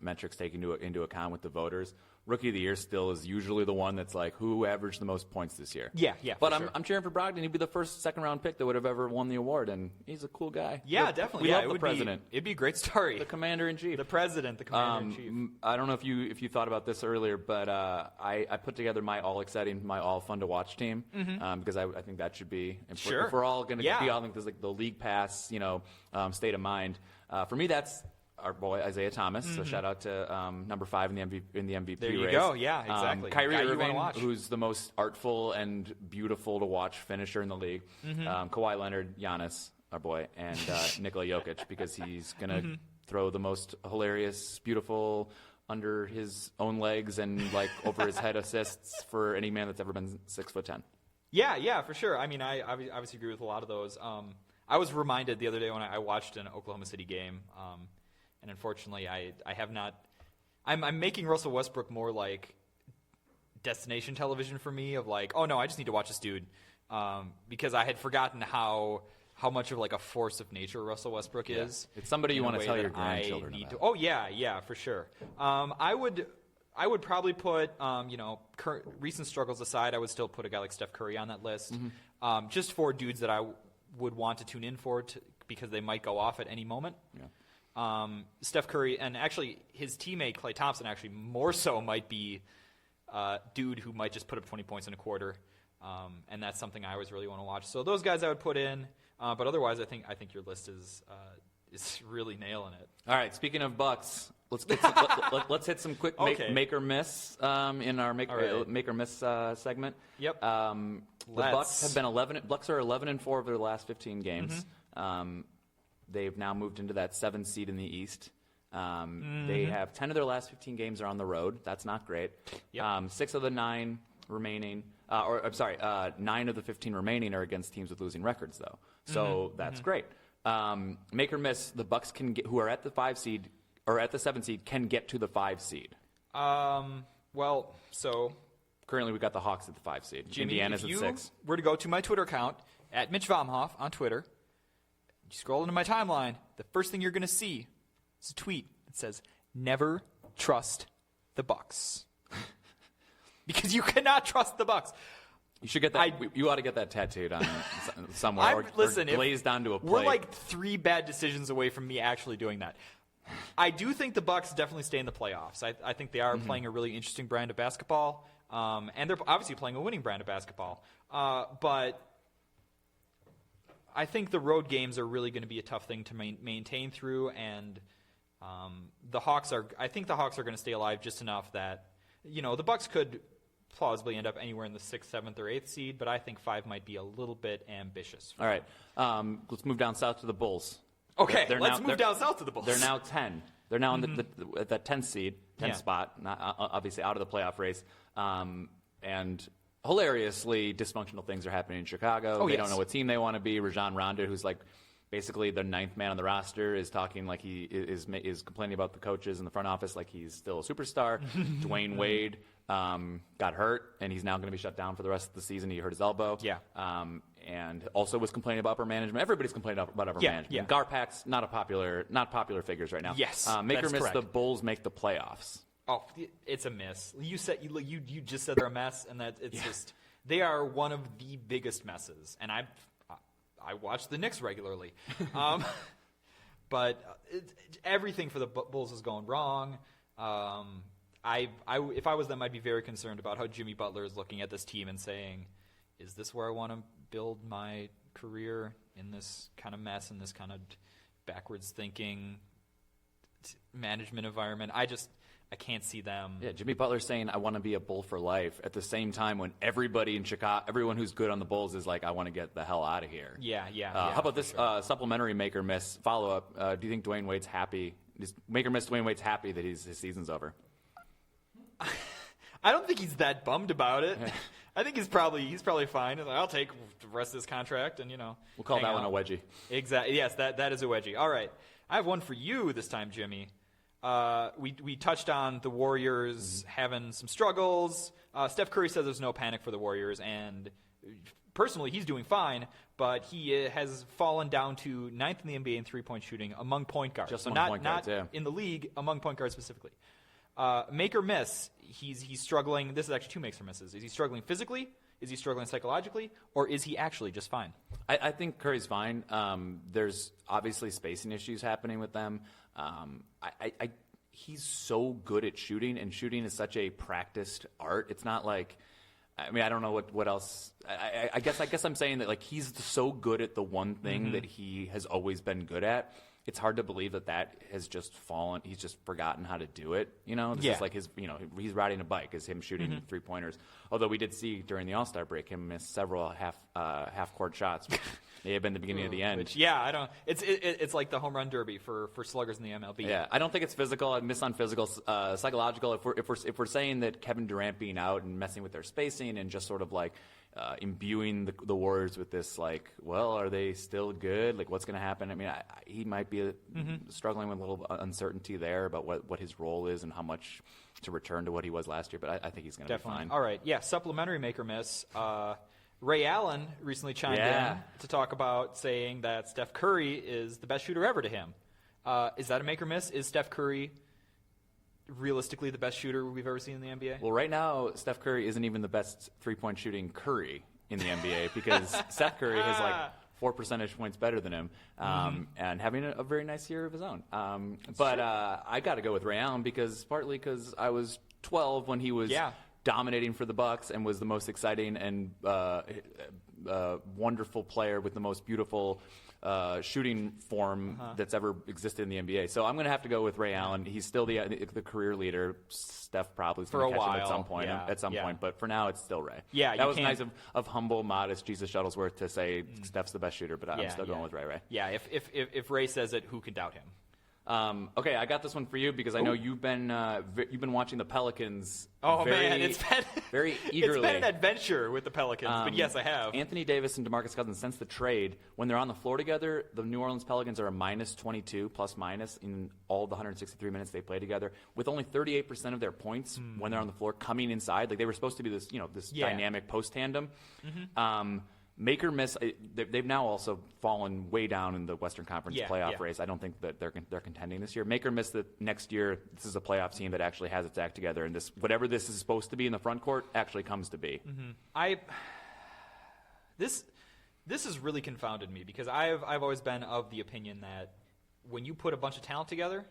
metrics taken into account with the voters, Rookie of the Year still is usually the one that's like, who averaged the most points this year? Yeah. But I'm cheering for Brogdon. He'd be the first second-round pick that would have ever won the award, and he's a cool guy. Yeah, definitely. We love the president. It'd be a great story. The commander-in-chief. The president, the commander-in-chief. I don't know if you thought about this earlier, but I put together my all-exciting, my all-fun-to-watch team because I think that should be sure. If we're all going to be on like, the league pass, state of mind. For me, that's our boy Isaiah Thomas. So shout out to number 5 in the MVP race. There you go. Yeah, exactly. Kyrie Irving, who's the most artful and beautiful to watch finisher in the league. Kawhi Leonard, Giannis, our boy, and Nikola Jokic, because he's gonna throw the most hilarious, beautiful, under his own legs and like over his head assists for any man that's ever been 6'10". Yeah, for sure. I mean, I obviously agree with a lot of those. I was reminded the other day when I watched an Oklahoma City game. And unfortunately, I have not. I'm making Russell Westbrook more like destination television for me. Of like, oh no, I just need to watch this dude, because I had forgotten how much of like a force of nature Russell Westbrook is. It's somebody you want to tell your grandchildren about. Oh yeah, for sure. I would probably put recent struggles aside, I would still put a guy like Steph Curry on that list, just for dudes that I would want to tune in for because they might go off at any moment. Yeah. Steph Curry, and actually his teammate Klay Thompson actually more so might be a dude who might just put up 20 points in a quarter, and that's something I always really want to watch. So those guys I would put in, but otherwise I think your list is really nailing it. All right, speaking of Bucks, let's hit some quick make or miss in our make or miss segment. Yep. The Bucks have been Bucks are 11-4 of their last 15 games. They've now moved into that 7th seed in the East. They have 10 of their last 15 games are on the road. That's not great. Yep. 6 of the 9 remaining, 9 of the 15 remaining are against teams with losing records, though. So that's great. Make or miss, the Bucks who are at the 5 seed or at the 7 seed can get to the 5 seed. Well, so currently we've got the Hawks at the 5 seed. Jimmy, Indiana's if at 6. you were to go to my Twitter account at Mitch Vomhoff on Twitter, you scroll into my timeline, the first thing you're going to see is a tweet that says, "Never trust the Bucks." Because you cannot trust the Bucks. You should get that. You ought to get that tattooed on somewhere or glazed onto a plate. We're like 3 bad decisions away from me actually doing that. I do think the Bucks definitely stay in the playoffs. I think they are playing a really interesting brand of basketball, and they're obviously playing a winning brand of basketball. But I think the road games are really going to be a tough thing to maintain through, and I think the Hawks are going to stay alive just enough that the Bucks could plausibly end up anywhere in the 6th, 7th, or 8th seed, but I think 5 might be a little bit ambitious. All right, let's move down south to the Bulls. Okay, let's move down south to the Bulls. They're now 10. They're now at that 10th seed, 10th spot, not, obviously out of the playoff race. And hilariously, dysfunctional things are happening in Chicago. They don't know what team they want to be. Rajon Rondo, who's like basically the 9th man on the roster, is talking like he is complaining about the coaches in the front office like he's still a superstar. Dwayne Wade got hurt, and he's now going to be shut down for the rest of the season. He hurt his elbow. Yeah. And also was complaining about upper management. Everybody's complaining about upper management. Yeah. Garpax, not popular figures right now. Yes, make or miss correct. The Bulls make the playoffs. Oh, it's a miss. You just said they're a mess, and that it's just they are one of the biggest messes. And I watch the Knicks regularly, but everything for the Bulls is going wrong. If I was them, I'd be very concerned about how Jimmy Butler is looking at this team and saying, "Is this where I want to build my career, in this kind of mess, in this kind of backwards thinking management environment?" I can't see them. Yeah, Jimmy Butler's saying, "I want to be a Bull for life," at the same time when everybody in Chicago, everyone who's good on the Bulls is like, "I want to get the hell out of here." Yeah. How about this supplementary make or miss follow-up? Do you think Dwayne Wade's happy? Make or miss Dwayne Wade's happy that his season's over? I don't think he's that bummed about it. I think he's probably fine. He's like, I'll take the rest of this contract, and we'll call that one a wedgie. Exactly. Yes, that is a wedgie. All right, I have one for you this time, Jimmy. We touched on the Warriors having some struggles. Steph Curry says there's no panic for the Warriors, and personally, he's doing fine. But he has fallen down to 9th in the NBA in 3-point shooting among point guards. Just so among point guards, in the league, among point guards specifically. Make or miss, he's struggling. This is actually 2 makes or misses. Is he struggling physically? Is he struggling psychologically? Or is he actually just fine? I think Curry's fine. There's obviously spacing issues happening with them. He's so good at shooting, and shooting is such a practiced art. It's not like, I mean, I don't know what else. I guess I'm saying that like he's so good at the one thing that he has always been good at. It's hard to believe that has just fallen. He's just forgotten how to do it. This is like he's riding a bike is him shooting 3-pointers. Although we did see during the All-Star break him miss several half-court shots. May have been the beginning of the end. I don't. It's like the home run derby for sluggers in the MLB. Yeah, I don't think it's physical. I miss on physical, psychological. If we're saying that Kevin Durant being out and messing with their spacing and just sort of like imbuing the Warriors with this like, well, are they still good? Like, what's going to happen? I mean, he might be struggling with a little uncertainty there about what his role is and how much to return to what he was last year. But I think he's going to be fine. All right, supplementary make or miss. Ray Allen recently chimed in to talk about saying that Steph Curry is the best shooter ever to him. Is that a make or miss? Is Steph Curry realistically the best shooter we've ever seen in the NBA? Well, right now, Steph Curry isn't even the best 3-point shooting Curry in the NBA because Steph Curry has like 4 percentage points better than him, and having a very nice year of his own. I got to go with Ray Allen partly because I was 12 when he was dominating for the Bucks and was the most exciting and wonderful player with the most beautiful shooting form that's ever existed in the NBA. So I'm going to have to go with Ray Allen. He's still the career leader. Steph probably is going to catch him at some point. But for now, it's still Ray. Yeah, that was nice of humble, modest Jesus Shuttlesworth to say Steph's the best shooter, but I'm still going with Ray. Yeah, if Ray says it, who can doubt him? Okay, I got this one for you because I know you've been watching the Pelicans. Oh man, it's been very eagerly. It's been an adventure with the Pelicans, but yes, I have. Anthony Davis and DeMarcus Cousins, since the trade, when they're on the floor together, the New Orleans Pelicans are a -22 plus minus in all the 163 minutes they play together, with only 38% of their points when they're on the floor coming inside. Like they were supposed to be this dynamic post tandem. Make or miss, they've now also fallen way down in the Western Conference playoff race. I don't think that they're contending this year. Make or miss that next year, this is a playoff team that actually has its act together, and whatever this is supposed to be in the front court actually comes to be. This has really confounded me because I've always been of the opinion that when you put a bunch of talent together,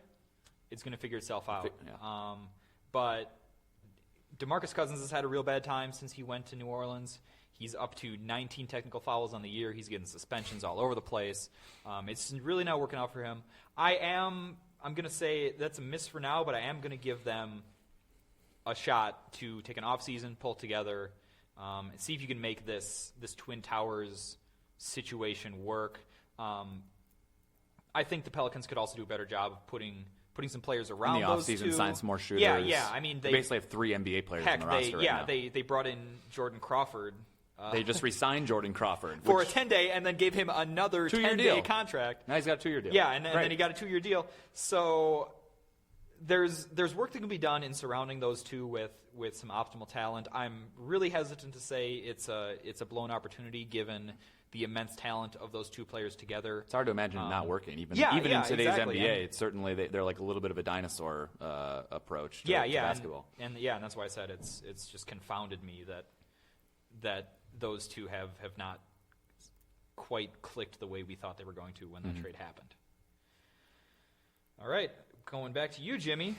it's going to figure itself out. But DeMarcus Cousins has had a real bad time since he went to New Orleans. He's up to 19 technical fouls on the year. He's getting suspensions all over the place. It's really not working out for him. I'm going to say that's a miss for now, but I am going to give them a shot to take an offseason, pull together, and see if you can make this Twin Towers situation work. I think the Pelicans could also do a better job of putting some players around those two. In the offseason, sign some more shooters. Yeah. I mean, they basically have 3 NBA players on the roster right now. They brought in Jordan Crawford. They just re-signed Jordan Crawford. For a 10-day and then gave him another 10-day contract. Now he's got a 2-year deal. Yeah, and then he got a 2-year deal. So there's work that can be done in surrounding those two with some optimal talent. I'm really hesitant to say it's a blown opportunity given the immense talent of those two players together. It's hard to imagine it not working. Even in today's NBA, it's certainly they're like a little bit of a dinosaur approach to basketball. And that's why I said it's just confounded me that those two have not quite clicked the way we thought they were going to when that trade happened. All right, going back to you, Jimmy.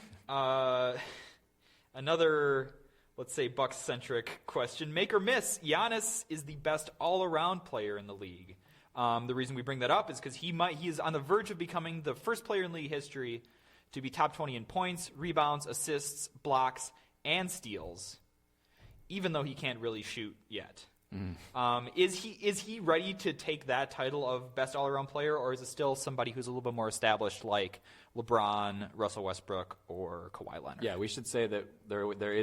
Another, let's say, Bucks-centric question. Make or miss, Giannis is the best all-around player in the league. The reason we bring that up is because he is on the verge of becoming the first player in league history to be top 20 in points, rebounds, assists, blocks, and steals, even though he can't really shoot yet. Is he ready to take that title of best all-around player, or is it still somebody who's a little bit more established like LeBron, Russell Westbrook, or Kawhi Leonard? Yeah, we should say that there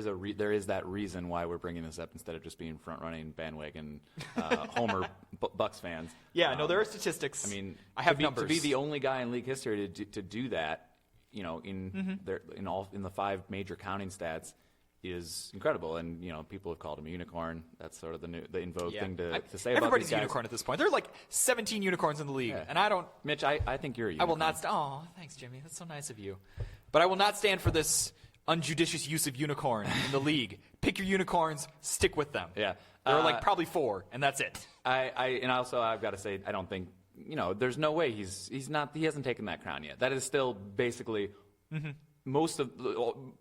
is that reason why we're bringing this up instead of just being front-running bandwagon Homer Bucks fans. Yeah, no, there are statistics. I mean, I have numbers. To be the only guy in league history to do that, in the 5 major counting stats, is incredible, and people have called him a unicorn. That's sort of the in vogue thing to say about these guys. Everybody's a unicorn at this point. There are like 17 unicorns in the league, and I don't. Mitch, I think you're a unicorn. I will not. Oh, thanks, Jimmy. That's so nice of you. But I will not stand for this unjudicious use of unicorn in the league. Pick your unicorns, stick with them. Yeah, there are like probably 4, and that's it. I've got to say, I don't think there's no way he hasn't taken that crown yet. That is still basically. Most of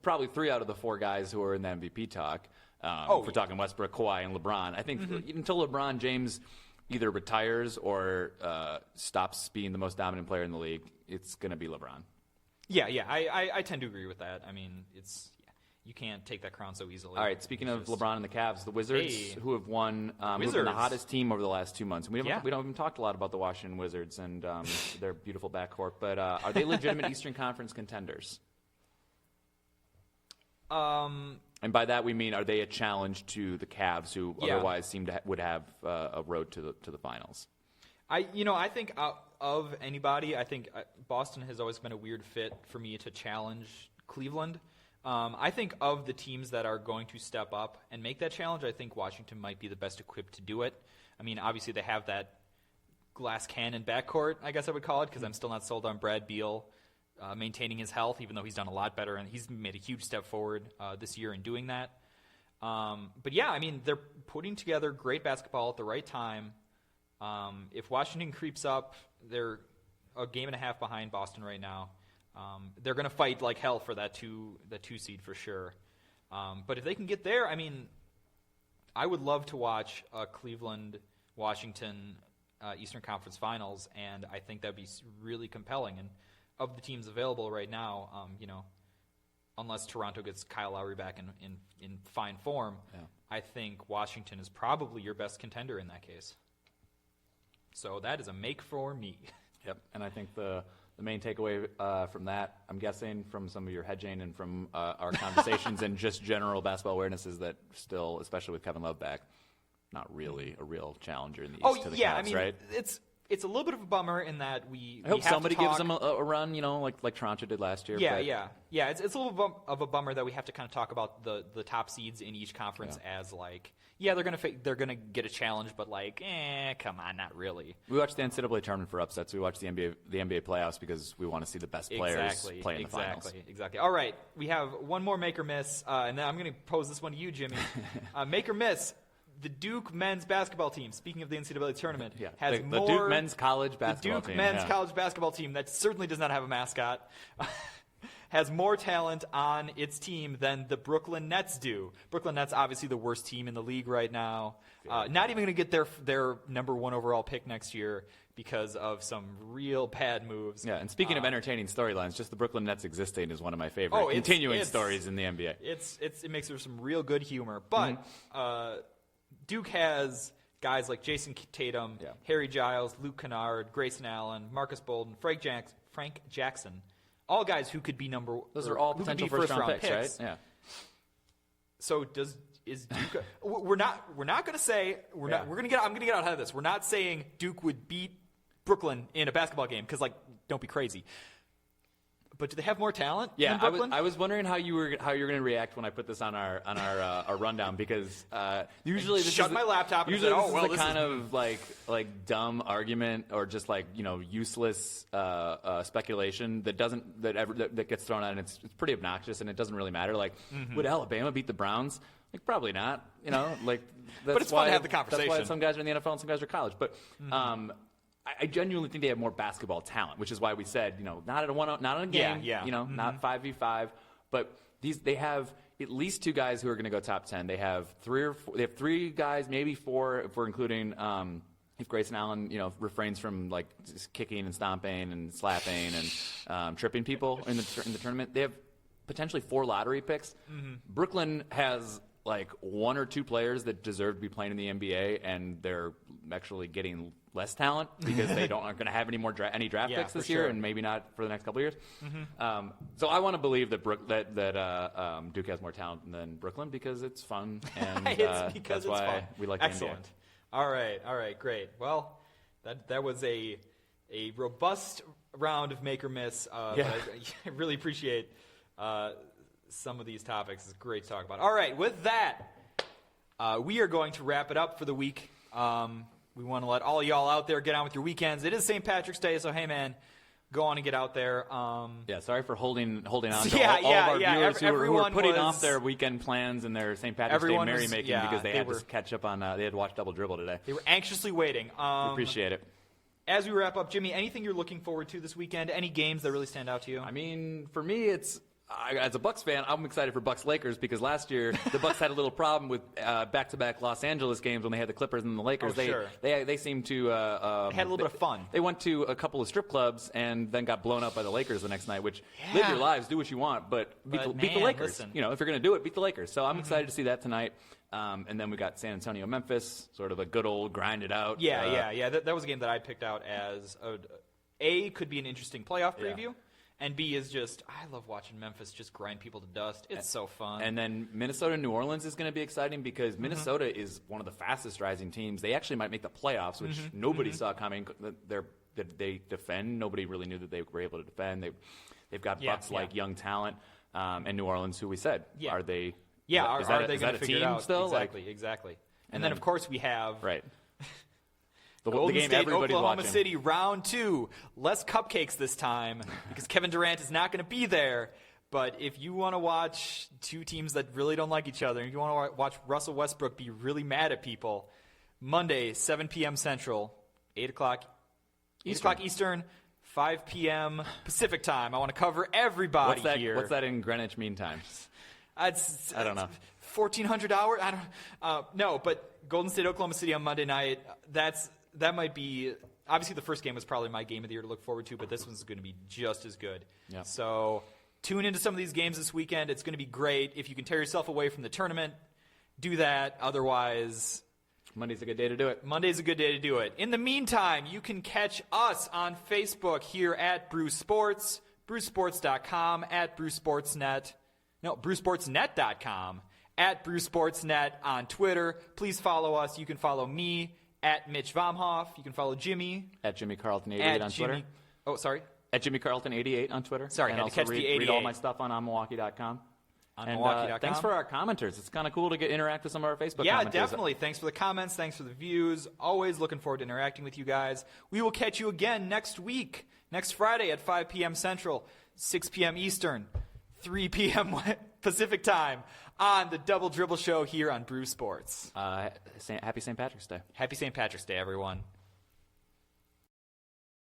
probably 3 out of the 4 guys who are in the MVP talk. If we're talking Westbrook, Kawhi, and LeBron, I think until LeBron James either retires or stops being the most dominant player in the league, it's going to be LeBron. Yeah, I tend to agree with that. I mean, you can't take that crown so easily. All right, speaking of LeBron and the Cavs, the Wizards, who have won, who've been the hottest team over the last 2 months. We don't even talked a lot about the Washington Wizards and their beautiful backcourt, but are they legitimate Eastern Conference contenders? And by that we mean, are they a challenge to the Cavs, who otherwise would have a road to the finals? I think of anybody, I think Boston has always been a weird fit for me to challenge Cleveland. I think of the teams that are going to step up and make that challenge, I think Washington might be the best equipped to do it. I mean, obviously they have that glass cannon backcourt, I guess I would call it, because I'm still not sold on Brad Beal maintaining his health, even though he's done a lot better, and he's made a huge step forward this year in doing that. But yeah, I mean, they're putting together great basketball at the right time. If Washington creeps up, they're a game and a half behind Boston right now. They're going to fight like hell for that two seed for sure. But if they can get there, I mean, I would love to watch a Cleveland-Washington Eastern Conference Finals, and I think that'd be really compelling. And of the teams available right now, unless Toronto gets Kyle Lowry back in fine form, I think Washington is probably your best contender in that case. So that is a make for me. Yep, and I think the main takeaway from that, I'm guessing from some of your hedging and from our conversations and just general basketball awareness, is that still, especially with Kevin Love back, not really a real challenger in the East to the Cavs, right? It's a little bit of a bummer in that we I hope have somebody to talk, gives them a run, like Toronto did last year. Yeah. It's a little bit of a bummer that we have to kind of talk about the top seeds in each conference as like, they're gonna get a challenge, but like, come on, not really. We watch the NCAA tournament for upsets. We watch the NBA playoffs because we want to see the best players play in the finals. Exactly. All right, we have one more make or miss, and then I'm going to pose this one to you, Jimmy. Make or miss. The Duke men's basketball team, speaking of the NCAA tournament, has the Duke men's college basketball team. The Duke men's college basketball team that certainly does not have a mascot, has more talent on its team than the Brooklyn Nets do. Brooklyn Nets, obviously the worst team in the league right now. Not even going to get their number one overall pick next year because of some real bad moves. Yeah, and speaking of entertaining storylines, just the Brooklyn Nets existing is one of my favorite continuing stories in the NBA. It makes for some real good humor. But Duke has guys like Jason Tatum, Harry Giles, Luke Kennard, Grayson Allen, Marcus Bolden, Frank Jackson, all guys who could be Those are all potential first-round picks, right? Yeah. So is Duke? We're not going to say I'm going to get out ahead of this. We're not saying Duke would beat Brooklyn in a basketball game because don't be crazy. But do they have more talent than Brooklyn? I was wondering how you were going to react when I put this on our rundown because usually this shut my laptop. Usually and this said, is the kind of like dumb argument or just useless speculation that gets thrown out, and it's pretty obnoxious and it doesn't really matter. Would Alabama beat the Browns? Probably not. That's but it's fun to have the conversation. That's why some guys are in the NFL and some guys are college. But I genuinely think they have more basketball talent, which is why we said, not in a game, not 5v5, but they have at least two guys who are going to go top 10. They have three guys, maybe four if we're including if Grayson Allen, refrains from just kicking and stomping and slapping and tripping people in the tournament. They have potentially 4 lottery picks. Brooklyn has one or two players that deserve to be playing in the NBA, and they're actually getting less talent because they aren't going to have any draft picks this year, and maybe not for the next couple of years. So I want to believe that Duke has more talent than Brooklyn because it's fun, and that's why we like the NBA. All right, great. Well, that was a robust round of make or miss. But I really appreciate some of these topics. It's great to talk about. All right, with that, we are going to wrap it up for the week. We want to let all y'all out there get on with your weekends. It is St. Patrick's Day, so hey, man, go on and get out there. Sorry for holding on to all of our viewers who were putting off their weekend plans and their St. Patrick's Day merrymaking because they had to catch up on they had to watch Double Dribble today. They were anxiously waiting. We appreciate it. As we wrap up, Jimmy, anything you're looking forward to this weekend? Any games that really stand out to you? I mean, for me, as a Bucks fan, I'm excited for Bucks-Lakers because last year the Bucks had a little problem with back-to-back Los Angeles games when they had the Clippers and the Lakers. They seemed to they had a little bit of fun. They went to a couple of strip clubs and then got blown up by the Lakers the next night. Which live your lives, do what you want, but beat the Lakers. Listen. If you're going to do it, beat the Lakers. So I'm excited to see that tonight. And then we got San Antonio, Memphis, sort of a good old grind it out. That was a game that I picked out as could be an interesting playoff preview. Yeah. And B is just, I love watching Memphis just grind people to dust. It's so fun. And then Minnesota, New Orleans is going to be exciting because Minnesota is one of the fastest rising teams. They actually might make the playoffs, which nobody saw coming. They defend. Nobody really knew that they were able to defend. They've got Bucks-like young talent. And New Orleans, who we said, are they? Yeah, are they going to figure it out? Still? Exactly. And then, of course, we have the Golden game State, everybody's Oklahoma watching. City, round 2. Less cupcakes this time because Kevin Durant is not going to be there. But if you want to watch two teams that really don't like each other, and you want to watch Russell Westbrook be really mad at people, Monday, 7 p.m. Central, 8 o'clock Eastern, 5 p.m. Pacific time. I want to cover everybody here. What's that in Greenwich Mean Time? I don't know. 1,400 hours? I don't no, but Golden State, Oklahoma City on Monday night, that might be – obviously the first game was probably my game of the year to look forward to, but this one's going to be just as good. Yeah. So tune into some of these games this weekend. It's going to be great. If you can tear yourself away from the tournament, do that. Otherwise – Monday's a good day to do it. Monday's a good day to do it. In the meantime, you can catch us on Facebook here at Brew Sports, brewsports.com, at BrewSportsNet. No, brewsportsnet.com, at BrewSportsNet on Twitter. Please follow us. You can follow me at Mitch Vomhoff. You can follow Jimmy. At Jimmy Carlton88 on Twitter. Oh, sorry. At Jimmy Carlton88 on Twitter. Sorry, and I had to catch the 88. Read all my stuff on Milwaukee.com. Milwaukee.com. Thanks for our commenters. It's kind of cool to interact with some of our Facebook commenters. Yeah, definitely. Thanks for the comments. Thanks for the views. Always looking forward to interacting with you guys. We will catch you again next week, next Friday at 5 p.m. Central, 6 p.m. Eastern, 3 p.m. Pacific time on the Double Dribble Show here on Brew Sports. Happy St. Patrick's Day. Happy St. Patrick's Day, everyone.